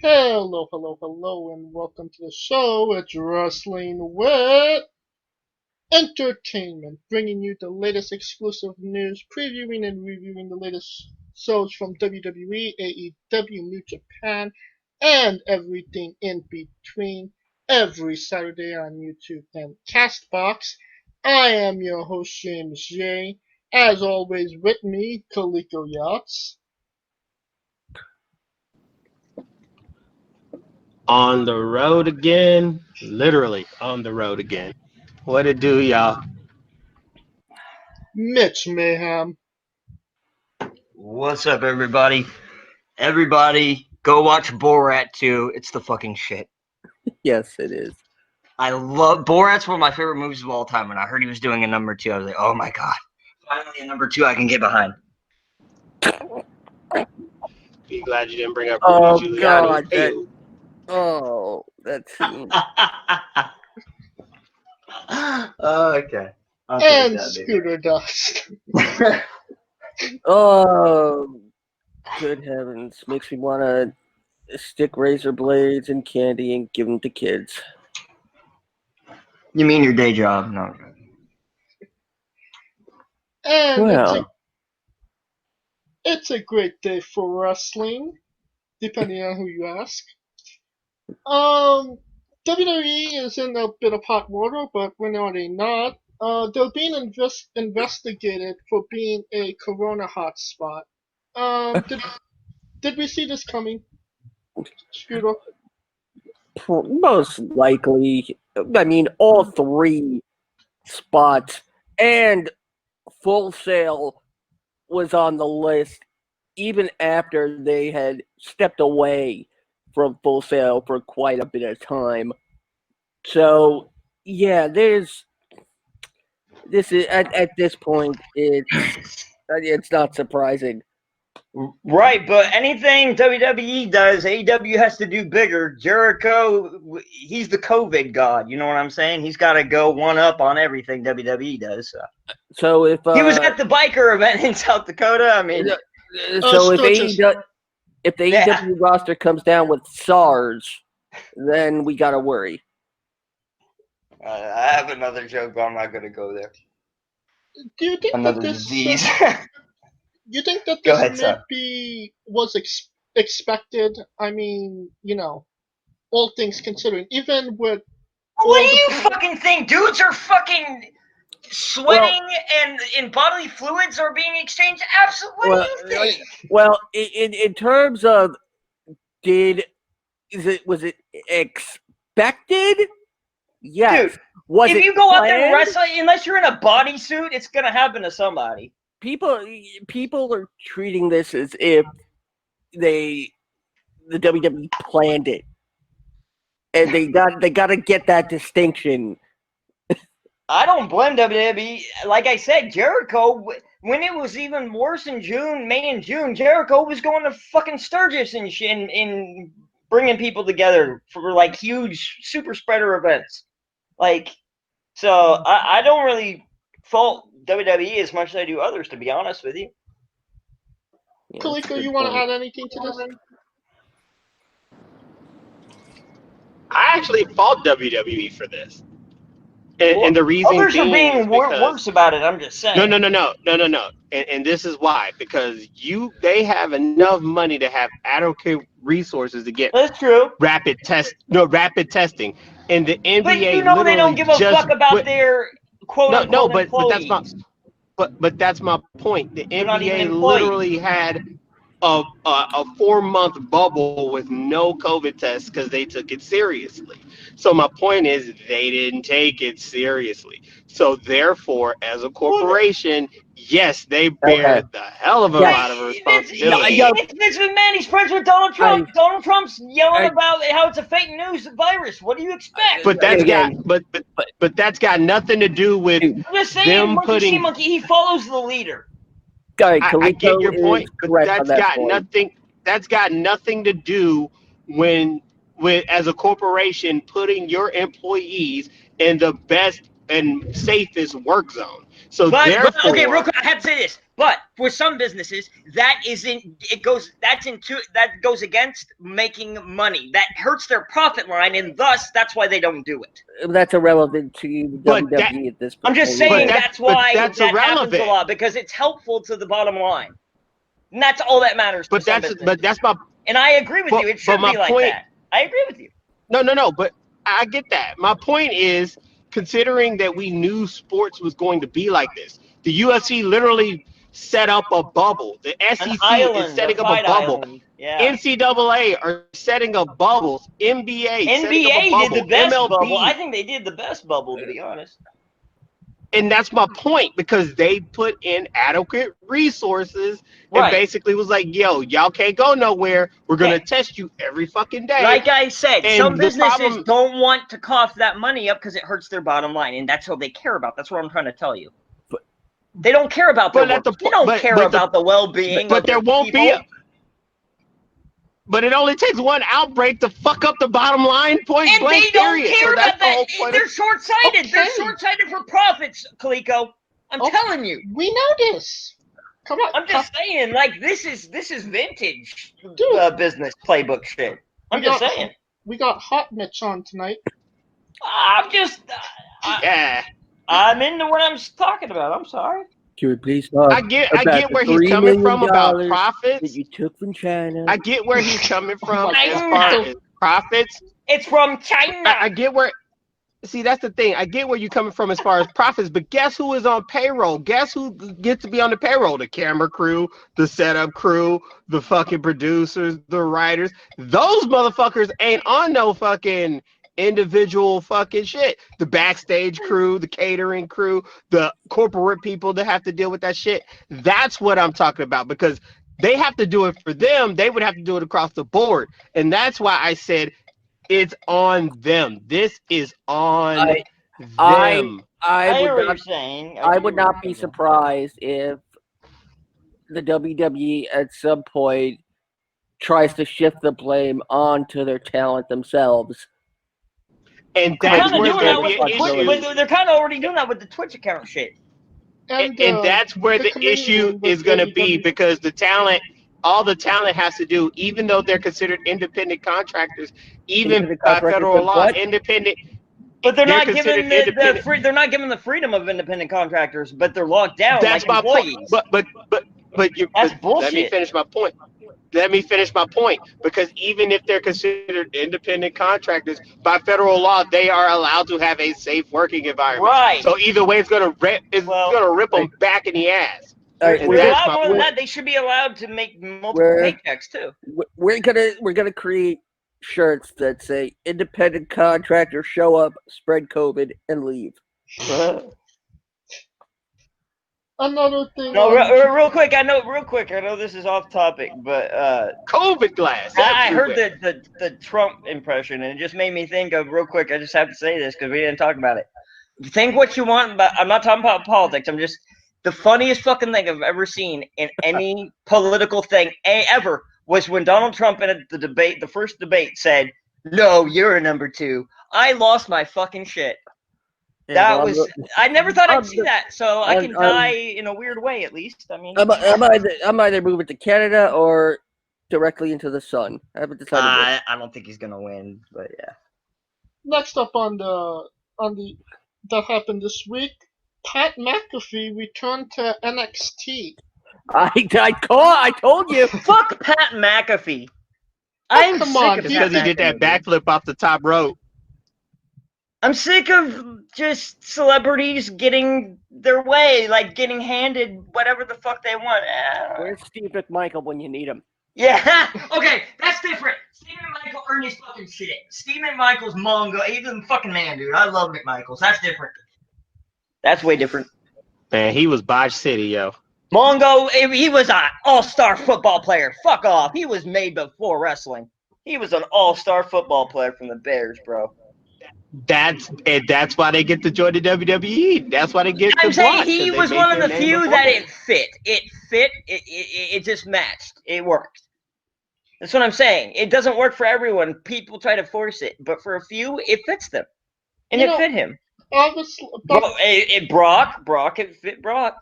Hello, hello, hello, and welcome to the show. It's Wrestling with Entertainment, bringing you the latest exclusive news, previewing and reviewing the latest shows from WWE, AEW, New Japan, and everything in between every Saturday on YouTube and Castbox. I am your host, James J. As always, with me, Kaliko Yachts. On the road again, literally on the road again. What it do, y'all? Mitch Mayhem. What's up, everybody? Everybody, go watch Borat 2. It's the fucking shit. Yes, it is. I love Borat's one of my favorite movies of all time. When I heard he was doing a number 2, I was like, oh my god. Finally a number 2 I can get behind. Be glad you didn't bring up Oh, Rudy Giuliani. God, Hey. That's Okay. And Scooter Dust. oh, good heavens! Makes me want to stick razor blades and candy and give them to kids. You mean your day job? No. And Well, it's a great day for wrestling, depending on who you ask. WWE is in a bit of hot water, but when are they not? They're being investigated for being a corona hotspot. Did we see this coming, Scooter? most likely, I mean, all three spots and Full Sail was on the list even after they had stepped away from Full Sail for quite a bit of time. So, yeah, this is at this point it's not surprising. Right, but anything WWE does, AEW has to do bigger. Jericho, he's the COVID god. You know what I'm saying? He's got to go one up on everything WWE does. So if He was at the biker event in South Dakota. I mean, so if Sturgis. if the Yeah. AEW roster comes down with SARS, then we gotta worry. I have another joke, but I'm not going to go there. Do you think Another that this? disease. You think that Go this ahead, son. maybe was expected? I mean, all things considering, even with What do you fucking think? Dudes are fucking sweating and bodily fluids are being exchanged? Absolutely. What do you think? Well, in terms of was it expected? Yes. Dude, Was if it you go out there and planned? wrestle, unless you're in a bodysuit, it's going to happen to somebody. People are treating this as if the WWE planned it, and they got to get that distinction. I don't blame WWE. Like I said, Jericho, when it was even worse in May and June, Jericho was going to fucking Sturgis and in bringing people together for like huge super spreader events. Like, so I don't really fault WWE as much as I do others, to be honest with you. Yeah, that's a Kaliko, good you want to point. add anything to this? I actually fault WWE for this, and the reason Others are being is being because worse about it. I'm just saying. no, and this is why, because they have enough money to have adequate resources to get That's true. rapid testing, and the NBA But you know they don't give a fuck about their quote unquote employees. But that's my point. The They're not even NBA employees. literally had a 4-month bubble with no COVID tests because they took it seriously. So my point is they didn't take it seriously. So therefore, as a corporation, yes, they bear the hell of a lot of responsibility. It's Vince McMahon. He's friends with Donald Trump. Donald Trump's yelling about how it's a fake news virus. What do you expect? But that's got nothing to do with I'm just saying, them monkey putting. see monkey. He follows the leader. I get your point, but that's nothing. That's got nothing to do with as a corporation putting your employees in the best and safest work zone. So therefore, okay, real quick, I have to say this. But for some businesses, that goes against making money. That hurts their profit line, and thus that's why they don't do it. That's irrelevant to WWE at this point. I'm just saying that's why that's that happens irrelevant. a lot, because it's helpful to the bottom line. And that's all that matters. But that's my. And I agree with you. It should be like that. I agree with you. No. But I get that. My point is, considering that we knew sports was going to be like this, the UFC literally set up a bubble. The SEC is setting up a bubble. Yeah. NCAA are setting up bubbles. NBA setting up a bubble. Did the best MLB. bubble. I think they did the best bubble, to be honest. And that's my point, because they put in adequate resources and basically was like, yo, y'all can't go nowhere. We're going to test you every fucking day. Like I said, and some businesses don't want to cough that money up because it hurts their bottom line. And that's all they care about. That's what I'm trying to tell you. They don't care about their work. They don't care about the well-being. But there won't be But it only takes one outbreak to fuck up the bottom line, point and blank, they don't period. care So about that. They're short-sighted. Okay. They're short-sighted for profits, Kaliko. I'm telling you. We know this. Come on. I'm just saying, like, this is vintage business playbook shit. I'm just saying. We got Hot Mitch on tonight. I'm just... I'm into what I'm talking about. I'm sorry. Can we please talk I get where he's coming from about profits. That you took from China. I get where he's coming from as far as profits. It's from China. I get where. See, that's the thing. I get where you're coming from as far as profits, but guess who is on payroll? Guess who gets to be on the payroll? The camera crew, the setup crew, the fucking producers, the writers. Those motherfuckers ain't on no fucking individual fucking shit. The backstage crew, the catering crew, the corporate people that have to deal with that shit. That's what I'm talking about, because they have to do it for them. They would have to do it across the board. And that's why I said it's on them. This is on them. I would not be surprised if the WWE at some point tries to shift the blame onto their talent themselves. And that's where there'll be an issue. They're kind of already doing that with the Twitch account shit. And that's where the issue is going to be, because the talent, all the talent has to do, even though they're considered independent contractors, even by federal law, independent. But they're not given they're not given the freedom of independent contractors, but they're locked down. That's like my employees. point. But that's bullshit. Let me finish my point. Because even if they're considered independent contractors, by federal law, they are allowed to have a safe working environment. Right. So either way, it's gonna rip them back in the ass. They're allowed more than that. They should be allowed to make multiple paychecks too. We're gonna create shirts that say "Independent contractors show up, spread COVID, and leave." Another thing. No, real quick. I know this is off topic, but COVID glass. I heard the Trump impression, and it just made me think of real quick. I just have to say this because we didn't talk about it. Think what you want, but I'm not talking about politics. I'm just the funniest fucking thing I've ever seen in any political thing ever was when Donald Trump in the first debate said, "No, you're a number two." I lost my fucking shit. Yeah, I never thought I'd see that, so I can die in a weird way at least. I mean, I'm either moving to Canada or directly into the sun. I haven't decided. I don't think he's gonna win, but yeah. Next up on the that happened this week, Pat McAfee returned to NXT. I told you. Fuck Pat McAfee. I'm sick of because he did that backflip off the top rope. I'm sick of just celebrities getting their way, like getting handed whatever the fuck they want. Where's Steve McMichael when you need him? Yeah, okay, that's different. Steve McMichael earned his fucking shit. Steve McMichael's Mongo, he's a fucking man, dude. I love McMichaels. That's different. That's way different. Man, he was Botch City, yo. Mongo, he was an all-star football player. Fuck off. He was made before wrestling. He was an all-star football player from the Bears, bro. That's why they get to join the WWE. That's why they get. I'm saying he was one of the few that it fit. It just matched. It worked. That's what I'm saying. It doesn't work for everyone. People try to force it, but for a few, it fits them, and it fit him. Obviously, Brock, it fit Brock.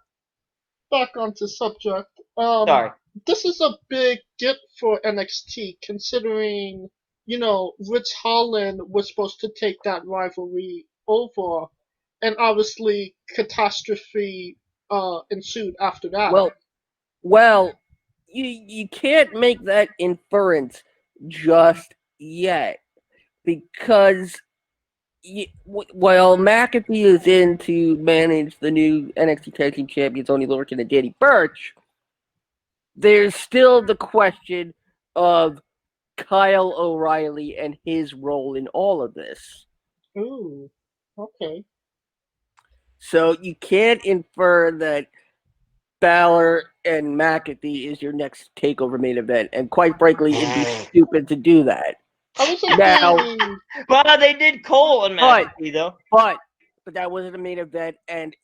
back onto subject. Sorry. This is a big get for NXT, considering Rich Holland was supposed to take that rivalry over, and obviously catastrophe ensued after that. Well, you can't make that inference just yet because while McAfee is in to manage the new NXT Tag Team Champions, Oney Lorcan and Danny Burch, there's still the question of Kyle O'Reilly and his role in all of this. Ooh, okay. So you can't infer that Balor and McAfee is your next TakeOver main event, and quite frankly, it'd be stupid to do that. I was Now, thinking, Well, they did Cole and McAfee though. but that wasn't a main event, and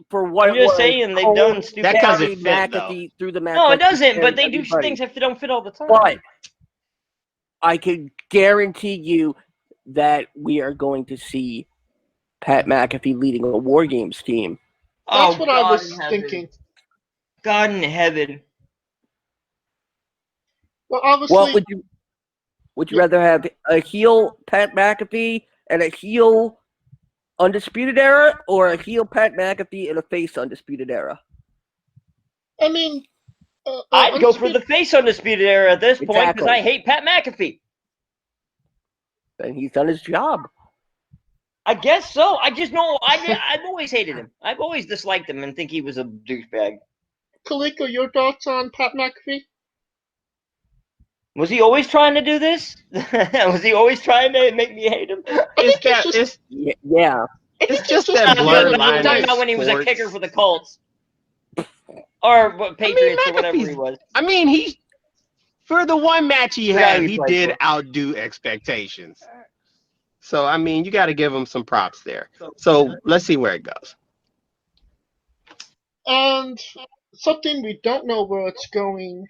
for what I'm it just was, saying they've Cole done stupid. That doesn't carried fit, though. McAfee through the match. No, it like he doesn't. But carried they do everybody. things that don't fit all the time. But I can guarantee you that we are going to see Pat McAfee leading a War Games team. that's Oh, what I God was in heaven. thinking. God in heaven. Well, obviously, Well, would you rather have a heel Pat McAfee and a heel Undisputed Era, or a heel Pat McAfee and a face Undisputed Era? I mean, I'd go for the face Undisputed Era at this point because Exactly. I hate Pat McAfee. And he's done his job. I guess so. I just know I've always hated him. I've always disliked him and think he was a douchebag. Kaliko, your thoughts on Pat McAfee? Was he always trying to do this? Was he always trying to make me hate him? Yeah. It's just that blurred line. I'm talking about when he was a kicker for the Colts. Or what, Patriots or whatever he was. I mean, he for the one match he Yeah, had, he he played did for. outdo expectations. So I mean, you got to give him some props there. So let's see where it goes. And something we don't know where it's going.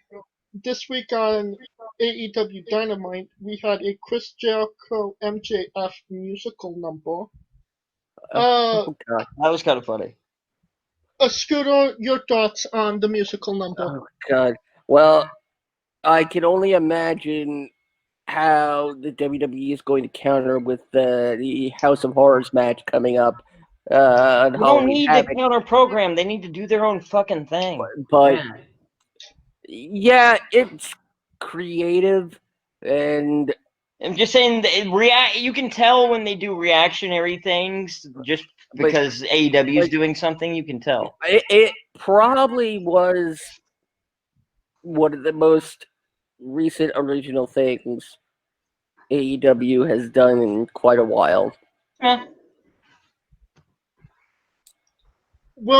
This week on AEW Dynamite, we had a Chris Jericho MJF musical number. Oh, God. That was kind of funny. Scooter, your thoughts on the musical number? Oh, God. Well, I can only imagine how the WWE is going to counter with the House of Horrors match coming up. They don't Halloween need to Havoc. counter program. They need to do their own fucking thing. But yeah, it's creative, and I'm just saying, you can tell when they do reactionary things just because AEW is doing something. You can tell. it probably was one of the most recent original things AEW has done in quite a while. Eh. Were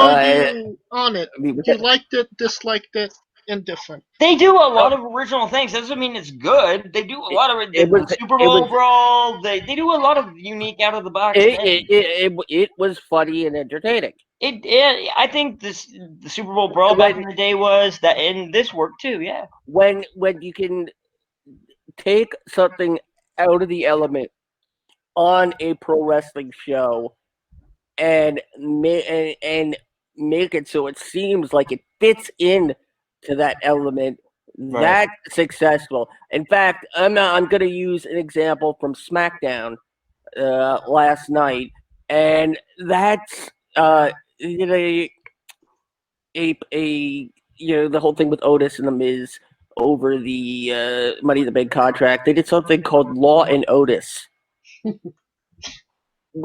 you on it? I mean, You liked it, disliked it, indifferent? They do a lot of original things. That doesn't mean it's good. They do a lot of it was- Super Bowl brawl. They do a lot of unique out of the box things. it was funny and entertaining. I think the Super Bowl brawl back in the day was that, and this worked too. Yeah. When you can take something out of the element on a pro wrestling show and make it so it seems like it fits in to that element, Right. that's successful. In fact, I'm going to use an example from SmackDown last night, and that's the whole thing with Otis and the Miz over the Money in the Bank contract. They did something called Law and Otis.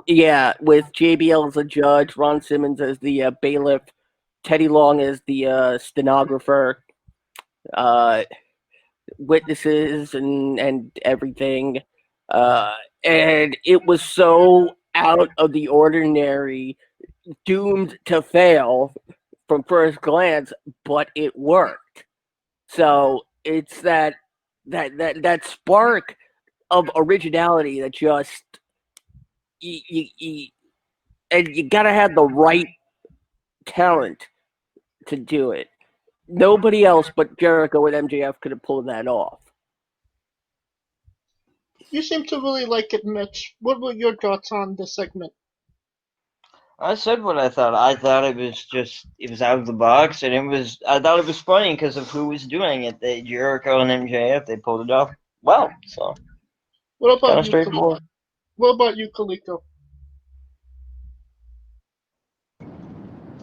Yeah, with JBL as the judge, Ron Simmons as the bailiff, Teddy Long as the stenographer, witnesses and everything. And it was so out of the ordinary, doomed to fail from first glance, but it worked. So it's that spark of originality that just and you gotta have the right talent to do it. Nobody else but Jericho and MJF could have pulled that off. You seem to really like it, Mitch. What were your thoughts on the segment? I said what I thought. I thought it was out of the box, and I thought it was funny because of who was doing it. Jericho and MJF, they pulled it off well. So What kind about of you, straightforward. What about you, Kaliko?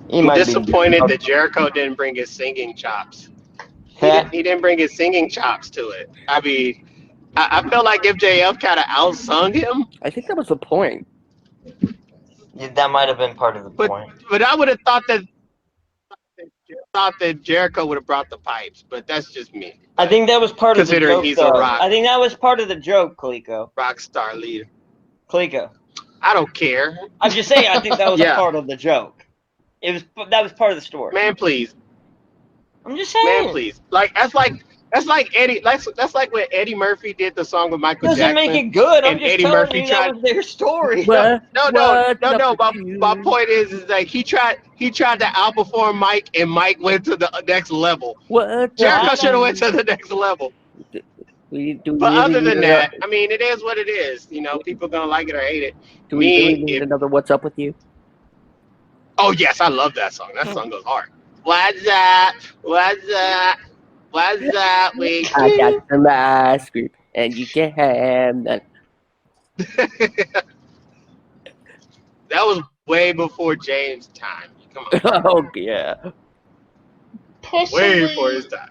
He I'm might be disappointed that Jericho didn't bring his singing chops. He didn't bring his singing chops to it. I mean, I felt like MJF kind of outsung him, I think that was the point. That might have been part of the but point. I would have thought that Jericho would have brought the pipes, but that's just me. I think that was part of the Considering joke, he's a though. rock I think that was part of the joke, rock star leader. Clego. I don't care. I'm just saying. I think that was Yeah. part of the joke. That was part of the story. Man, please. I'm just saying. Man, please. That's like Eddie. That's like when Eddie Murphy did the song with Michael Doesn't Jackson. make it good. I'm and just Eddie telling Murphy you tried. that was their story. No. What's up with My you? point is like he tried to outperform Mike, and Mike went to the next level. What? Jericho should have went to the next level. Do we But really other need than that, I mean, it is what it is. You know, people gonna like it or hate it. do we really need another What's Up With You? Oh yes, I love that song. That song goes hard. What's up? What's up? What's up with I you? got some ice cream, and you can have that. That was way before James' time. Come on, Oh, yeah. way before his time.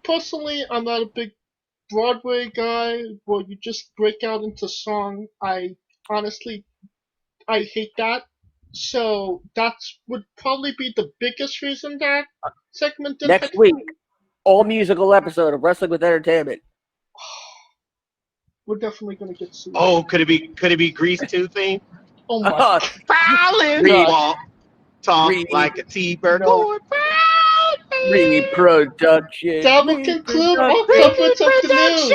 Personally, I'm not a big Broadway guy where you just break out into song. I honestly, I hate that. So that would probably be the biggest reason that segment didn't Next week, all musical episode of Wrestling with Entertainment. We're definitely gonna get sued. Oh, could it be Grease 2 theme? Oh my! Prowling, Read- walk, talk read- like a T-bird. No. Going prowling. Reproduction. That will conclude all coverage of the news.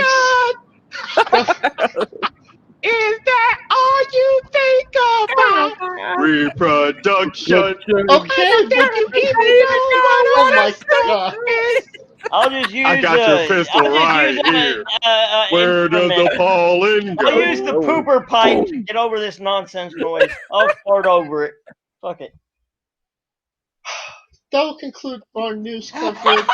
Is that all you think about? Reproduction. Okay, but You even know what oh my god! I'll just use. I got your pistol I'll just right use here. Where does the instrument. pollen go? I'll use the pooper pipe to get over this nonsense noise. I'll fart over it. Fuck it. That will conclude our news coverage